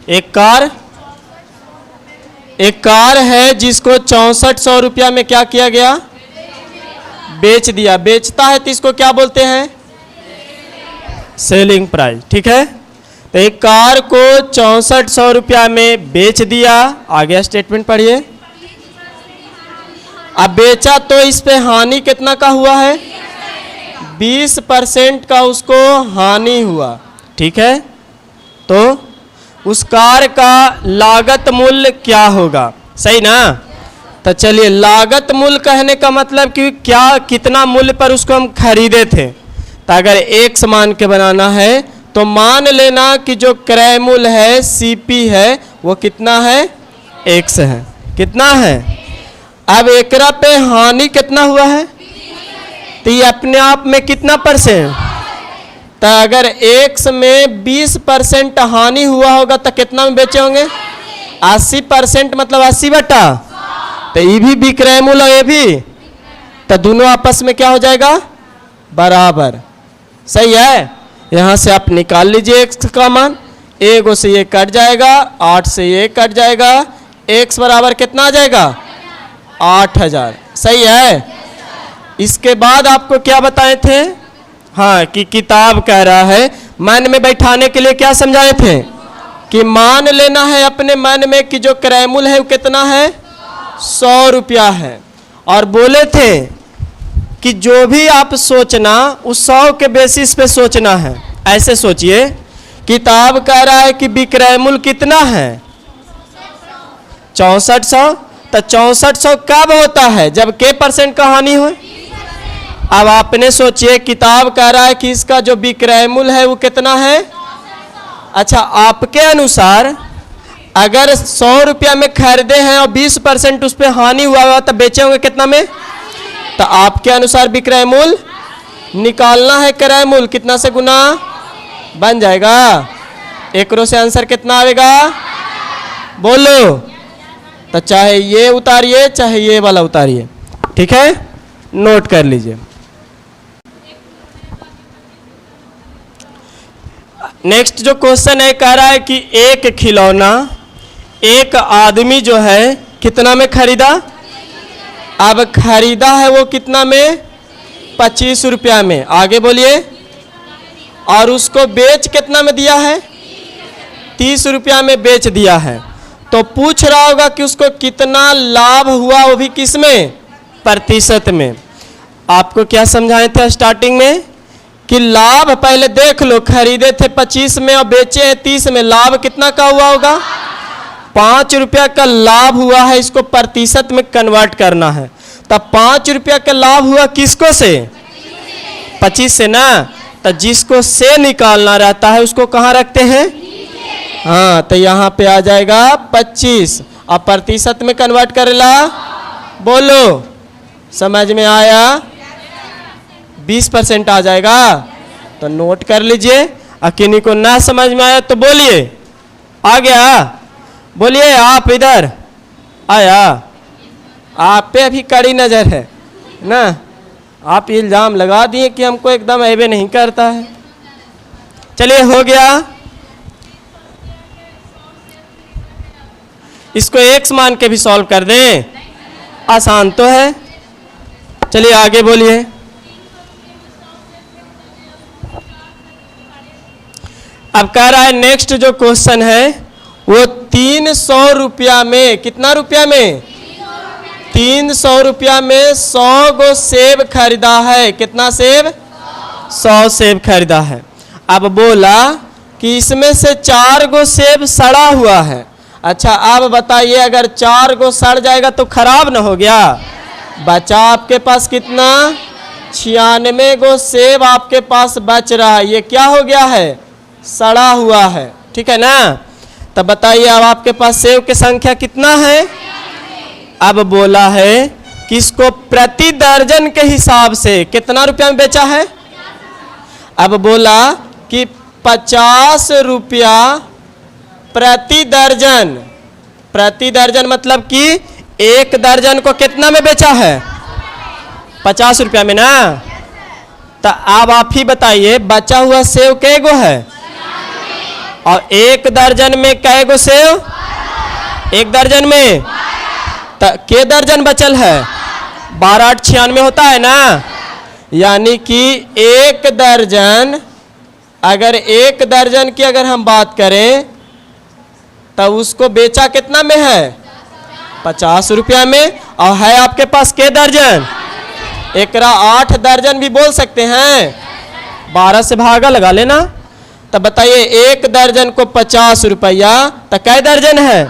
एक कार है जिसको 6400 रुपया में क्या किया गया, बेच दिया। बेचता है तो इसको क्या बोलते हैं, सेलिंग प्राइस। ठीक है, तो एक कार को 6400 रुपया में बेच दिया। आगे स्टेटमेंट पढ़िए। अब बेचा तो इस पे हानि कितना का हुआ है, 20% का उसको हानि हुआ। ठीक है, तो उस कार का लागत मूल्य क्या होगा, सही ना। तो चलिए, लागत मूल्य कहने का मतलब कि क्या कितना मूल्य पर उसको हम खरीदे थे। तो अगर एक मान के बनाना है तो मान लेना कि जो क्रय मूल्य है सीपी है वो कितना है, x है। कितना है, अब एकरा पे हानि कितना हुआ है, तो ये अपने आप में कितना परसेंट, तो अगर x में 20% हानि हुआ होगा तो कितना में बेचे होंगे, 80%, मतलब 80 बटा, तो ये भी विक्रय मूल्य है, ये भी, तो दोनों आपस में क्या हो जाएगा, बराबर। सही है, यहाँ से आप निकाल लीजिए x का मान। एगो से ये कट जाएगा, 8 से ये कट जाएगा, x बराबर कितना आ जाएगा, 8000। सही है। इसके बाद आपको क्या बताए थे, हाँ, कि किताब कह रहा है, मन में बैठाने के लिए क्या समझाए थे, कि मान लेना है अपने मन में कि जो क्रय मूल्य है वो कितना है, 100 रुपया है। और बोले थे कि जो भी आप सोचना उस 100 के बेसिस पे सोचना है। ऐसे सोचिए, किताब कह रहा है कि विक्रय मूल्य कितना है, 6400, तो 6400 कब होता है, जब के % का हानि हो। अब आपने सोचिए, किताब कह रहा है कि इसका जो विक्रय मूल्य है वो कितना है। अच्छा, आपके अनुसार अगर 100 रुपया में खरीदे हैं और 20% उस पर हानि हुआ तो बेचे होंगे कितना में, तो आपके अनुसार विक्रय मूल्य निकालना है, क्रय मूल्य कितना से गुना बन जाएगा, एक रो से आंसर कितना आएगा, बोलो। तो चाहे ये उतारिए चाहे ये वाला उतारिए। ठीक है, नोट कर लीजिए। नेक्स्ट जो क्वेश्चन है, कह रहा है कि एक खिलौना एक आदमी जो है कितना में खरीदा, अब खरीदा है वो कितना में, 25 रुपया में। आगे बोलिए। और उसको बेच कितना में दिया है, 30 रुपया में बेच दिया है। तो पूछ रहा होगा कि उसको कितना लाभ हुआ, वो भी किस में, प्रतिशत में। आपको क्या समझाए थे स्टार्टिंग में कि लाभ पहले देख लो, खरीदे थे 25 में और बेचे हैं 30 में, लाभ कितना का हुआ होगा, 5 रुपया का लाभ हुआ है। इसको प्रतिशत में कन्वर्ट करना है। तब 5 रुपया का लाभ हुआ किसको से, 25 से ना। तो जिसको से निकालना रहता है उसको कहाँ रखते हैं, हाँ, तो यहाँ पे आ जाएगा 25। अब प्रतिशत में कन्वर्ट करेला, बोलो, समझ में आया, 20% आ जाएगा। तो नोट कर लीजिए। किन्हीं को ना समझ में आया तो बोलिए, आ गया, बोलिए। आप इधर आया, आप पे अभी कड़ी नजर है ना, आप इल्जाम लगा दिए कि हमको एकदम ऐबे नहीं करता है। चलिए, हो गया। इसको x मान के भी सॉल्व कर दें, आसान तो है। चलिए आगे बोलिए। अब कह रहा है नेक्स्ट जो क्वेश्चन है वो 300 रुपया में, कितना रुपया में, 300 रुपया में 100 गो सेब खरीदा है। कितना सेब, 100 सेब खरीदा है। अब बोला कि इसमें से 4 गो सेब सड़ा हुआ है। अच्छा, अब बताइए, अगर 4 गो सड़ जाएगा तो खराब ना हो गया। बचा आपके पास कितना, 96 गो सेब आपके पास बच रहा है। ये क्या हो गया है, सड़ा हुआ है। ठीक है ना। तब बताइए, अब आपके पास सेब की संख्या कितना है। अब बोला है कि इसको प्रति दर्जन के हिसाब से कितना रुपया में बेचा है। अब बोला कि 50 रुपया प्रति दर्जन। प्रति दर्जन मतलब कि एक दर्जन को कितना में बेचा है, 50 रुपया में ना। तो अब आप ही बताइए, बचा हुआ सेब कै गो है, और एक दर्जन में कै गो सेव? एक दर्जन में के दर्जन बचल है? 12 8 96 होता है ना। यानी कि एक दर्जन, अगर एक दर्जन की अगर हम बात करें तब उसको बेचा कितना में है? 50 रुपया में। और है आपके पास के दर्जन? एकरा 8 दर्जन भी बोल सकते हैं। 12 से भागा लगा लेना। तब बताइए एक दर्जन को 50 रुपया तो कै दर्जन है?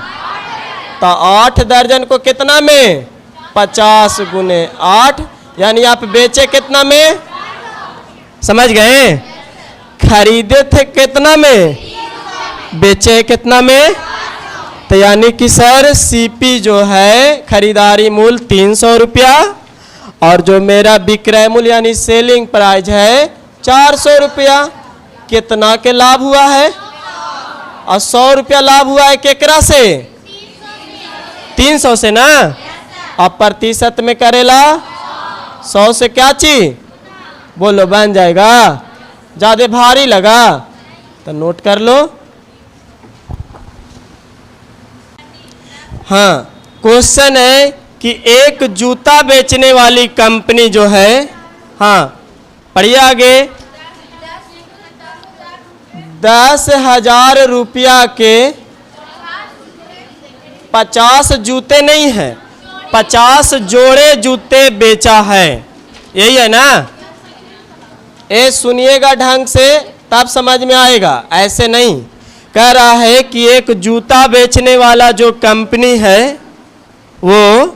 तो 8 दर्जन को कितना में? 50 गुने 8, यानी आप बेचे कितना में? समझ गए? खरीदे थे कितना में? बेचे कितना में? तो यानी कि सर सीपी जो है खरीदारी मूल्य 300 रुपया और जो मेरा विक्रय मूल्य यानी सेलिंग प्राइस है 400 रुपया। कितना के लाभ हुआ है? और 100 रुपया लाभ हुआ है केकरा से? 300 से ना। अब प्रतिशत में करेला 100 से क्या चीज बोलो बन जाएगा? ज्यादा भारी लगा तो नोट कर लो। हाँ, क्वेश्चन है कि एक जूता बेचने वाली कंपनी जो है, हाँ पढ़िए आगे, 10,000 रुपया के 50 जूते नहीं है, 50 जोड़े जूते बेचा है। यही है ना? ये सुनिएगा ढंग से तब समझ में आएगा, ऐसे नहीं। कह रहा है कि एक जूता बेचने वाला जो कंपनी है वो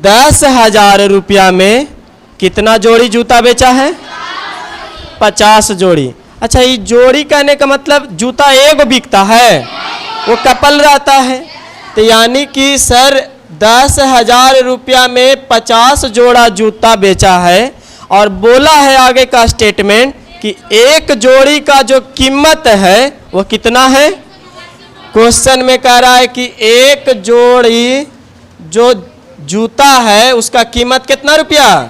10,000 रुपया में कितना जोड़ी जूता बेचा है? 50 जोड़ी। अच्छा, ये जोड़ी कहने का मतलब जूता एक बिकता है, वो कपल रहता है। तो यानी कि सर 10,000 रुपया में 50 जोड़ा जूता बेचा है और बोला है आगे का स्टेटमेंट कि एक जोड़ी का जो कीमत है वो कितना है? क्वेश्चन में कह रहा है कि एक जोड़ी जो जूता है उसका कीमत कितना रुपया?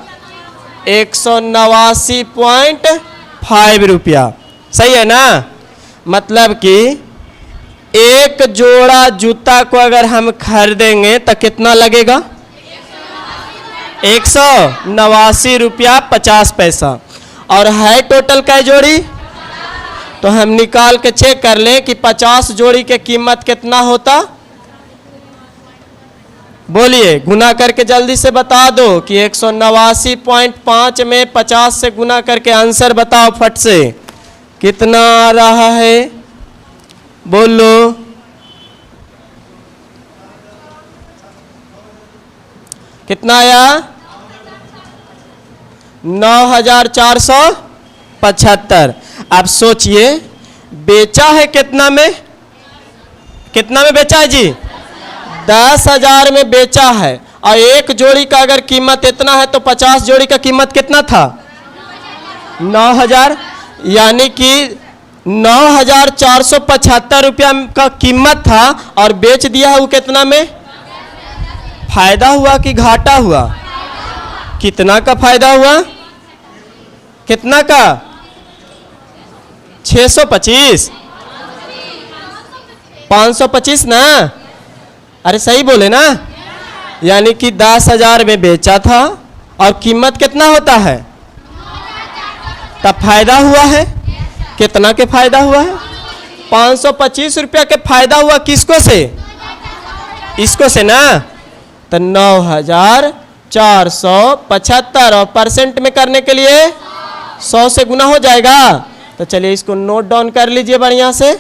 189.5 रुपया। सही है ना? मतलब कि एक जोड़ा जूता को अगर हम खरीदेंगे तो कितना लगेगा? 189 रुपया 50 पैसा। और है टोटल कै जोड़ी? तो हम निकाल के चेक कर लें कि 50 जोड़ी के कीमत कितना होता। बोलिए, गुना करके जल्दी से बता दो कि 189.5 में 50 से गुना करके आंसर बताओ फट से, कितना आ रहा है? बोलो। कितना आया? 9,475। अब सोचिए बेचा है कितना में? कितना में बेचा है जी? 10,000 में बेचा है। और एक जोड़ी का अगर कीमत इतना है तो 50 जोड़ी का कीमत कितना था? 9,000। यानी कि 9,475 रुपया का कीमत था और बेच दिया है वो कितना में? फायदा हुआ कि घाटा हुआ? कितना का फायदा हुआ? कितना का? 625 525 ना? अरे सही बोले ना? यानी कि 10,000 में बेचा था और कीमत कितना होता है? तब फायदा हुआ है। कितना के फायदा हुआ है? 525 रुपया के फायदा हुआ। किसको से? इसको से ना। तो 9,475 और परसेंट में करने के लिए 100 से गुना हो जाएगा। तो चलिए इसको नोट डाउन कर लीजिए बढ़िया से।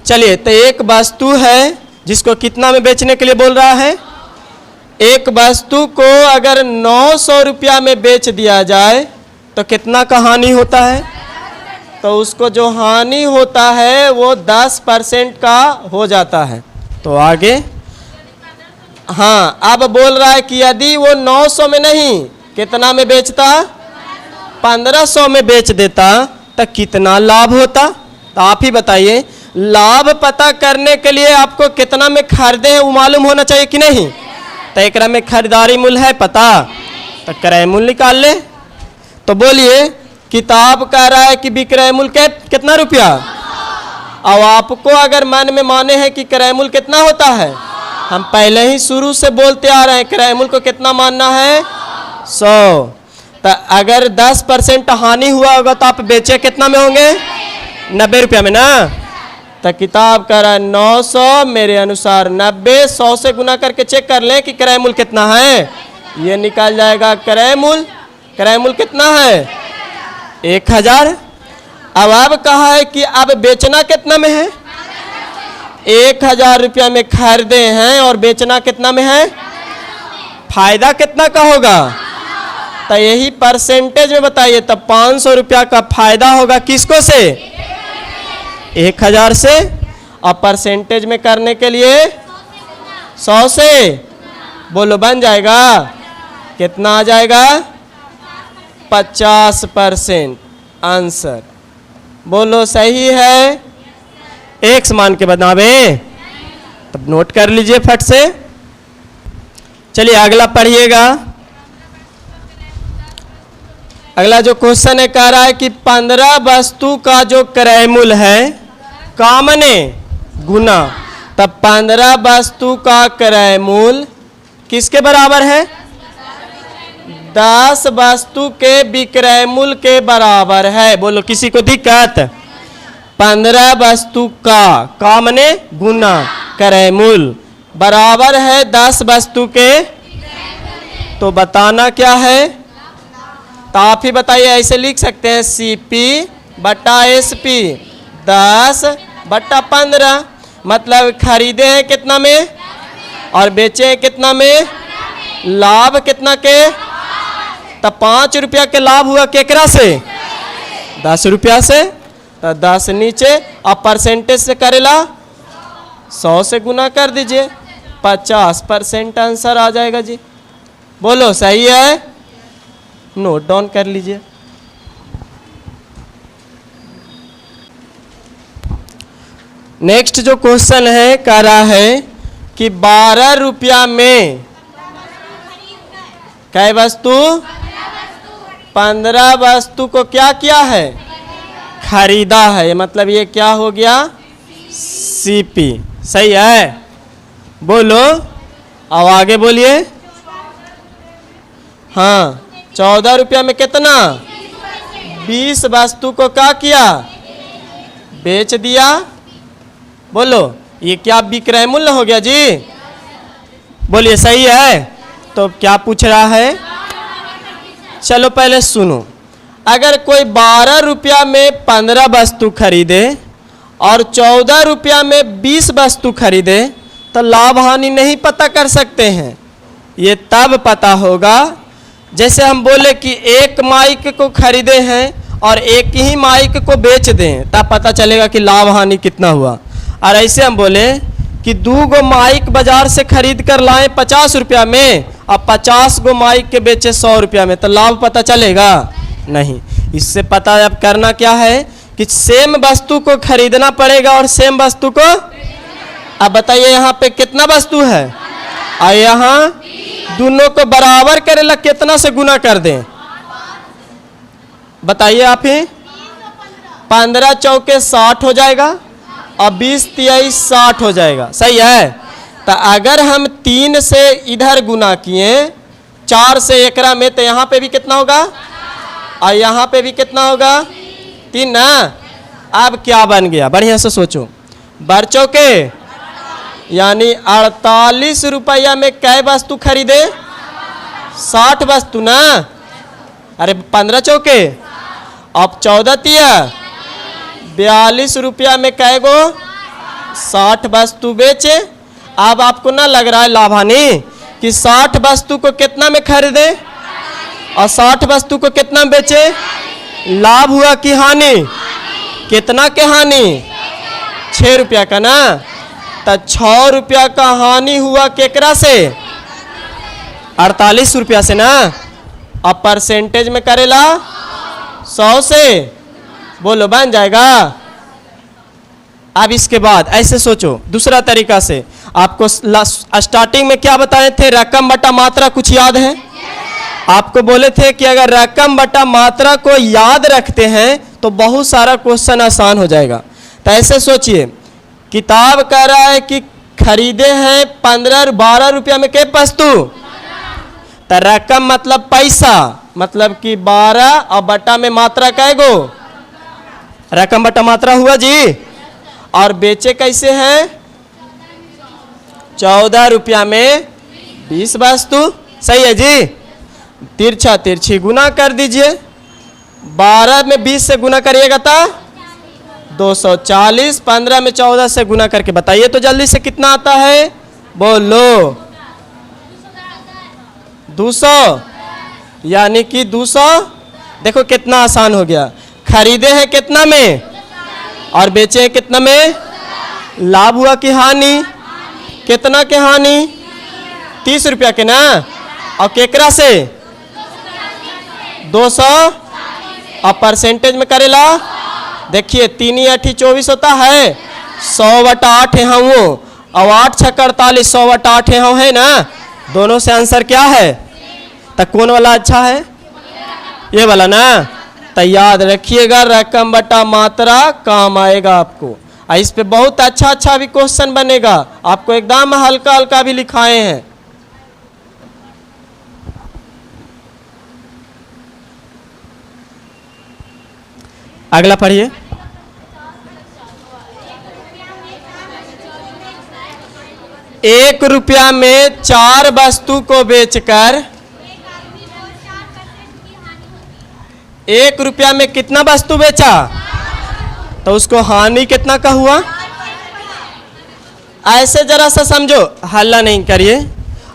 चलिए, तो एक वस्तु है जिसको कितना में बेचने के लिए बोल रहा है? एक वस्तु को अगर 900 रुपया में बेच दिया जाए तो कितना का हानि होता है? तो उसको जो हानि होता है वो 10% का हो जाता है। तो आगे हाँ, अब बोल रहा है कि यदि वो 900 में नहीं कितना में बेचता? 1500 में बेच देता तो कितना लाभ होता? तो आप ही बताइए। लाभ पता करने के लिए आपको कितना में खरीदे हैं वो मालूम होना चाहिए कि नहीं? तो एकरा में खरीदारी मूल्य है पता, तो क्रय मूल्य निकाल ले। तो बोलिए किताब कह रहा है कि विक्रय मूल्य कितना रुपया। अब आपको अगर मन में माने हैं कि क्रय मूल्य कितना होता है, हम पहले ही शुरू से बोलते आ रहे हैं क्रय मूल्य को कितना मानना है 100। तो अगर 10% हानि हुआ होगा तो आप बेचे कितना में होंगे 90 रुपया में ना। तो किताब कह रहा है 900, मेरे अनुसार 90, 100 से गुना करके चेक कर लें कि क्रय मूल्य कितना है। ये निकल जाएगा क्रय मूल्य। क्रय मूल्य कितना है 1000। अब कहा है कि अब बेचना कितना में है 1000 रुपया में खरीदे हैं और बेचना कितना में है, फायदा कितना का होगा। तो यही परसेंटेज में बताइए। तब 500 रुपया का फायदा होगा किसको से 1000 से। और परसेंटेज में करने के लिए 100 से बोलो बन जाएगा कितना आ जाएगा 50% आंसर। बोलो सही है, एक समान के बनावे। तब नोट कर लीजिए फट से। चलिए अगला पढ़िएगा। अगला जो क्वेश्चन है कह रहा है कि 15 वस्तु का जो क्रय मूल्य है कामने गुना। तब 15 वस्तु का क्रय मूल्य किसके बराबर है 10 वस्तु के विक्रय मूल्य के बराबर है। बोलो किसी को दिक्कत। 15 वस्तु का मने गुना क्रय मूल्य बराबर है 10 वस्तु के। तो बताना क्या है, तो आप ही बताइए। ऐसे लिख सकते हैं CP बटा SP 10/15। मतलब खरीदे हैं कितना में और बेचे हैं कितना में, लाभ कितना के। तब 5 रुपया के लाभ हुआ केकरा से 10 रुपया से। तो 10 नीचे और परसेंटेज से करेला 100 से गुना कर दीजिए 50% आंसर आ जाएगा जी। बोलो सही है, नोट डाउन कर लीजिए। नेक्स्ट जो क्वेश्चन है कह रहा है कि 12 रुपया में कै वस्तु 15 वस्तु को क्या किया है खरीदा है। मतलब ये क्या हो गया CP। सही है, बोलो अब आगे बोलिए। हाँ 14 रुपया में कितना 20 वस्तु को क्या किया बेच दिया। बोलो ये क्या विक्रय मूल्य हो गया जी। बोलिए सही है। तो क्या पूछ रहा है, चलो पहले सुनो। अगर कोई 12 रुपया में 15 वस्तु खरीदे और 14 रुपया में 20 वस्तु खरीदे तो लाभ हानि नहीं पता कर सकते हैं। ये तब पता होगा जैसे हम बोले कि एक माइक को खरीदे हैं और एक ही माइक को बेच दें, तब पता चलेगा कि लाभ हानि कितना हुआ। और ऐसे हम बोले कि 2 गो माइक बाजार से खरीद कर लाए 50 रुपया में और 50 गो माइक के बेचे 100 रुपया में, तो लाभ पता चलेगा नहीं। इससे पता अब करना क्या है कि सेम वस्तु को खरीदना पड़ेगा और सेम वस्तु को। अब बताइए यहाँ पे कितना वस्तु है और यहाँ दोनों को बराबर करेला कितना से गुना कर दें। बताइए आप ही। 15 चौके 60 हो जाएगा और 20 तिहाई 60 हो जाएगा। सही है। तो अगर हम 3 से इधर गुना किए 4 से एकरा में, तो यहाँ पे भी कितना होगा और यहाँ पे भी कितना होगा 3 ना। अब क्या बन गया बढ़िया से सोचो। बर चौके यानी 48 रुपया में कै वस्तु खरीदे 60 वस्तु ना। अरे 15 चौके अब 14 तिया 42 रुपया में कै गो 60 वस्तु बेचे। अब आपको ना लग रहा है लाभ हानि कि 60 वस्तु को कितना में खरीदे और 60 वस्तु को कितना में बेचे। लाभ हुआ कि हानि, कितना के हानि 6 रुपया का ना। तो 6 रुपया का हानि हुआ केकरा से 48 रुपया से ना। अब परसेंटेज में करेला 100 से। बोलो बन जाएगा। अब इसके बाद ऐसे सोचो दूसरा तरीका से। आपको स्टार्टिंग में क्या बताए थे, रकम बटा मात्रा, कुछ याद है। आपको बोले थे कि अगर रकम बटा मात्रा को याद रखते हैं तो बहुत सारा क्वेश्चन आसान हो जाएगा। तो ऐसे सोचिए, किताब कह रहा है कि खरीदे हैं 12 रुपया में के वस्तु, तो रकम मतलब पैसा, मतलब कि 12 और बटा में मात्रा कहे गो, रकम बटा मात्रा हुआ जी। और बेचे कैसे हैं? 14 रुपया में 20 वस्तु, सही है जी। तिरछा तिरछी गुना कर दीजिए, 12 में 20 से गुना करिएगा तो 240, 15 में 14 से गुना करके बताइए तो जल्दी से कितना आता है, बोलो। 200, यानी कि 200। देखो कितना आसान हो गया। खरीदे हैं कितना में और बेचे हैं कितना में? लाभ हुआ कि हानि? कितना के हानि? 30 रुपया के ना। और केकरा से? 200। और परसेंटेज में करेला, देखिए 3 8 24 होता है, 100/8 है वो, और 8 6 48, 100/8 है ना। दोनों से आंसर क्या है? तो कौन वाला अच्छा है? ये वाला ना। तो याद रखिएगा, रकम बटा मात्रा काम आएगा आपको। और इस पे बहुत अच्छा भी क्वेश्चन बनेगा, आपको एकदम हल्का हल्का भी लिखाए हैं। अगला पढ़िए। एक रुपया में 4 वस्तु को बेचकर 1 रुपया में कितना वस्तु बेचा, तो उसको हानि कितना का हुआ? ऐसे जरा सा समझो, हल्ला नहीं करिए।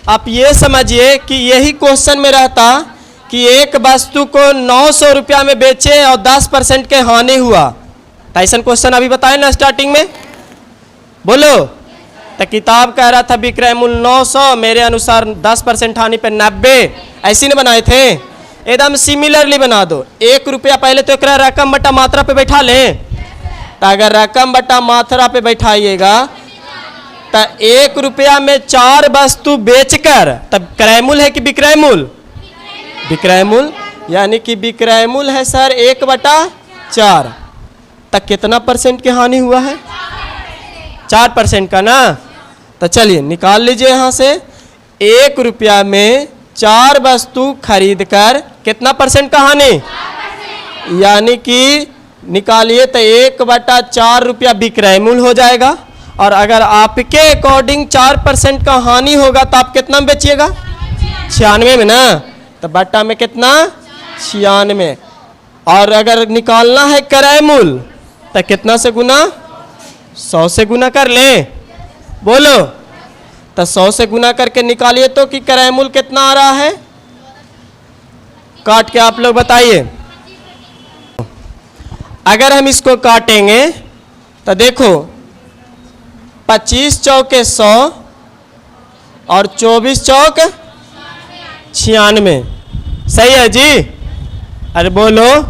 आप ये समझिए कि यही क्वेश्चन में रहता कि एक वस्तु को 900 रुपया में बेचे और 10% के हानि हुआ, तो ऐसा क्वेश्चन अभी बताए ना स्टार्टिंग में, बोलो। तो किताब कह रहा था विक्रय मूल्य 900, मेरे अनुसार 10% हानि पे 90, ऐसी ने बनाए थे। एकदम सिमिलरली बना दो। 1 रुपया पहले तो एक रकम बटा मात्रा पे बैठा लें, तो अगर रकम बटा मात्रा पे बैठाइएगा तो 1 रुपया में 4 वस्तु बेचकर, तब क्रय मूल्य है कि विक्रय मूल्य? विक्रय मूल्य, यानी कि विक्रय मूल्य है सर 1/4। तक कितना परसेंट की हानि हुआ है? 4% का ना। तो चलिए निकाल लीजिए यहाँ से। 1 रुपया में 4 वस्तु खरीद कर कितना परसेंट का हानि, यानी कि निकालिए तो 1/4 रुपया विक्रय मूल्य हो जाएगा। और अगर आपके अकॉर्डिंग 4% का हानि होगा तो आप कितना में बेचिएगा? 96 में ना। तो बट्टा में कितना? 96। और अगर निकालना है क्रय मूल्य तो कितना से गुना? 100 से गुना कर ले, बोलो। तो 100 से गुना करके निकालिए तो कि क्रय मूल्य कितना आ रहा है, काट के आप लोग बताइए। अगर हम इसको काटेंगे तो देखो 25 चौके 100 और 24 चौक 96, सही है जी? अरे बोलो।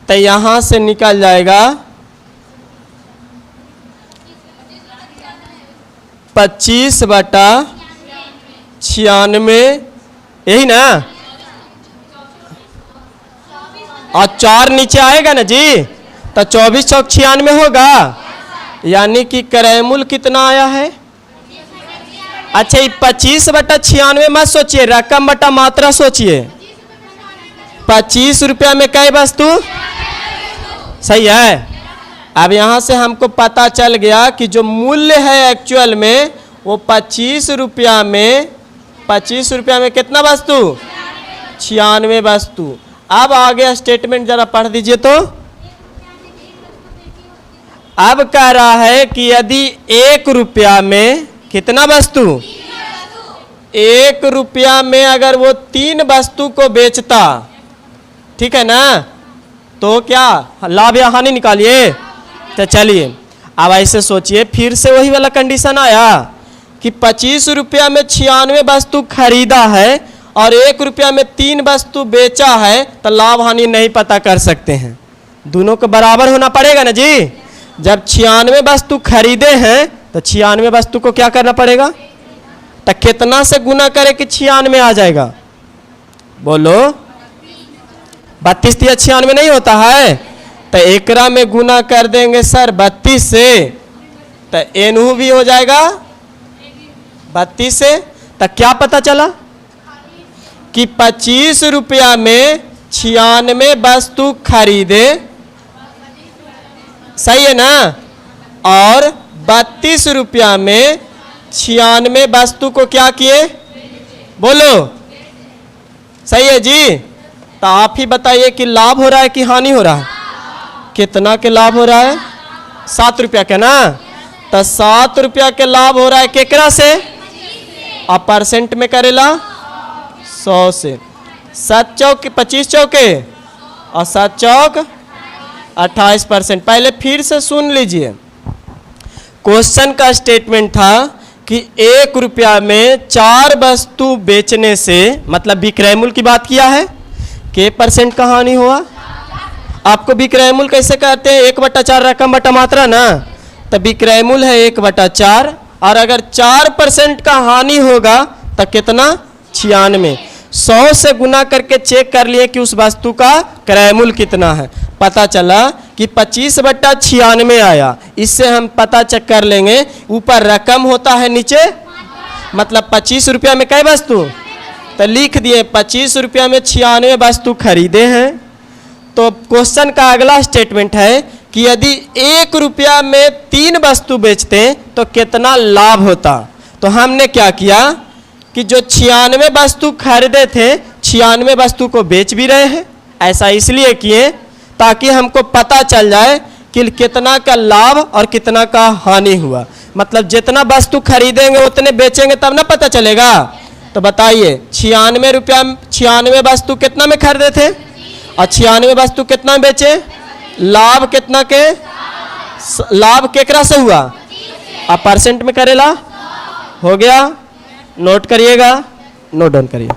तो यहां से निकल जाएगा 25/96, यही ना। और 4 नीचे आएगा ना जी, तो 24 चौक 96 होगा, यानी कि क्रय मूल्य कितना आया है? अच्छा, ये 25/96 मत सोचिए, रकम बटा मात्रा सोचिए। 25 रुपया में कई वस्तु, सही है। अब यहाँ से हमको पता चल गया कि जो मूल्य है एक्चुअल में वो 25 रुपया में कितना वस्तु? 96 वस्तु। अब आगे स्टेटमेंट जरा पढ़ दीजिए तो। अब कह रहा है कि यदि 1 रुपया में कितना वस्तु? 1 रुपया में अगर वो 3 वस्तु को बेचता, ठीक है ना, तो क्या लाभ या हानि निकालिए। तो चलिए अब ऐसे सोचिए, फिर से वही वाला कंडीशन आया कि 25 रुपया में 96 वस्तु खरीदा है और 1 रुपया में 3 वस्तु बेचा है, तो लाभ हानि नहीं पता कर सकते हैं। दोनों को बराबर होना पड़ेगा ना जी। जब 96 वस्तु खरीदे हैं तो 96 वस्तु को क्या करना पड़ेगा? तो कितना से गुना करे कि 96 आ जाएगा? बोलो 32 × 96 नहीं होता है, तो एकरा में गुना कर देंगे सर 32 से, तो एनहू भी हो जाएगा 32 से। तो क्या पता चला कि 25 रुपया में 96 वस्तु खरीदे, सही है ना, और 32 रुपया में 96 वस्तु को क्या किए, बोलो सही है जी। तो आप ही बताइए कि लाभ हो रहा है कि हानि हो रहा है, कितना के लाभ हो रहा है, 7 रुपया के ना, तो 7 रुपया के लाभ हो रहा है केकरा से, आप परसेंट में करेला 100 से, 7 चौक 25 चौके और 7 चौक 28%। पहले फिर से सुन लीजिए, क्वेश्चन का स्टेटमेंट था कि 1 रुपया में 4 वस्तु बेचने से, मतलब विक्रय मूल्य की बात किया है, के परसेंट का हानि हुआ। आपको विक्रय मूल्य कैसे कहते हैं, 1/4 रकम बटा मात्रा ना, तो विक्रय मूल्य है 1/4, और अगर 4% का हानि होगा तो कितना, 96। 100 से गुना करके चेक कर लिए कि उस वस्तु का क्रय मूल्य कितना है, पता चला कि 25/96 आया। इससे हम पता चेक कर लेंगे, ऊपर रकम होता है नीचे, मतलब 25 रुपया में कई वस्तु, तो लिख दिए 25 रुपया में 96 वस्तु खरीदे हैं। तो क्वेश्चन का अगला स्टेटमेंट है कि यदि 1 रुपया में 3 वस्तु बेचते तो कितना लाभ होता। तो हमने क्या किया कि जो 96 वस्तु खरीदे थे 96 वस्तु को बेच भी रहे हैं। ऐसा इसलिए किए ताकि हमको पता चल जाए कि कितना का लाभ और कितना का हानि हुआ। मतलब जितना वस्तु खरीदेंगे उतने बेचेंगे तब ना पता चलेगा। तो बताइए 96 रुपया 96 वस्तु कितना में खरीदे थे और 96 वस्तु कितना में बेचे, लाभ कितना के, लाभ केकरा से हुआ, आप परसेंट में करेला, हो गया। नोट करिएगा, नोट डाउन करिए।